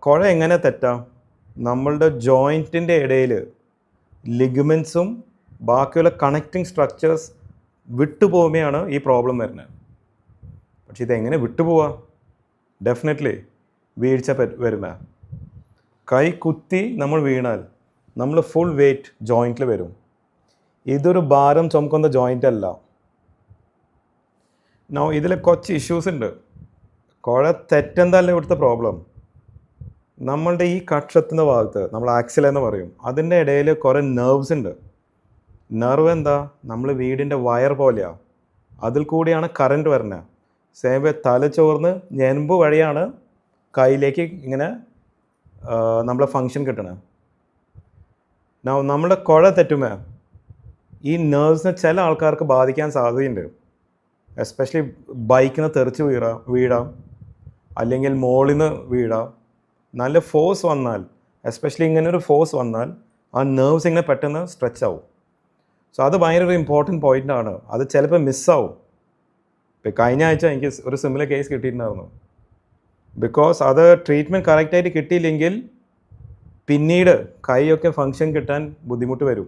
കുഴ എങ്ങനെ തെറ്റാം? നമ്മളുടെ ജോയിൻറ്റിൻ്റെ ഇടയിൽ ലിഗമെൻസും ബാക്കിയുള്ള കണക്റ്റിംഗ് സ്ട്രക്ചേഴ്സ് വിട്ടുപോകുമ്പോഴാണ് ഈ പ്രോബ്ലം വരുന്നത്. പക്ഷെ ഇതെങ്ങനെ വിട്ടുപോവാം? ഡെഫിനറ്റ്ലി വീഴ്ച വരുമ്പോൾ കൈ കുത്തി നമ്മൾ വീണാൽ നമ്മൾ ഫുൾ വെയ്റ്റ് ജോയിൻറ്റിൽ വരും. ഇതൊരു ഭാരം ചുമക്കുന്ന ജോയിൻ്റ് അല്ല. ഇതിൽ കുറച്ച് ഇഷ്യൂസ് ഉണ്ട്. കുഴ തെറ്റെന്തല്ല ഇവിടുത്തെ പ്രോബ്ലം. നമ്മളുടെ ഈ കക്ഷത്തിൻ്റെ ഭാഗത്ത് നമ്മൾ ആക്സിൽ എന്ന് പറയും, അതിൻ്റെ ഇടയിൽ കുറേ നെർവ്സ് ഉണ്ട്. നെർവ് എന്താ? നമ്മൾ വീടിൻ്റെ വയർ പോലെയാണ്. അതിൽ കൂടിയാണ് കറണ്ട് വരുന്നത്. സേവ തലച്ചോർന്ന് ഞെമ്പ് വഴിയാണ് കയ്യിലേക്ക് ഇങ്ങനെ നമ്മളെ ഫങ്ഷൻ കിട്ടണത്. നമ്മുടെ കുഴ തെറ്റുമ്പോൾ ഈ നെർവ്സിനെ ചില ആൾക്കാർക്ക് ബാധിക്കാൻ സാധ്യതയുണ്ട്. എസ്പെഷ്യലി ബൈക്കിൽ നിന്ന് തെറിച്ച് വീഴാം, അല്ലെങ്കിൽ മോളിൽ നിന്ന് വീഴാം. നല്ല ഫോഴ്സ് വന്നാൽ, എസ്പെഷ്യലി ഇങ്ങനൊരു ഫോഴ്സ് വന്നാൽ ആ നെർവ്സ് ഇങ്ങനെ പെട്ടെന്ന് സ്ട്രെച്ച് ആവും. സോ അത് ഭയങ്കര ഒരു ഇമ്പോർട്ടൻറ്റ് പോയിൻ്റാണ്. അത് ചിലപ്പോൾ മിസ്സാവും. ഇപ്പോൾ കഴിഞ്ഞ ആഴ്ച എനിക്ക് ഒരു സിമിലർ കേസ് കിട്ടിയിട്ടുണ്ടായിരുന്നു. ബിക്കോസ് അത് ട്രീറ്റ്മെൻറ്റ് കറക്റ്റായിട്ട് കിട്ടിയില്ലെങ്കിൽ പിന്നീട് കൈയൊക്കെ ഫങ്ഷൻ കിട്ടാൻ ബുദ്ധിമുട്ട് വരും.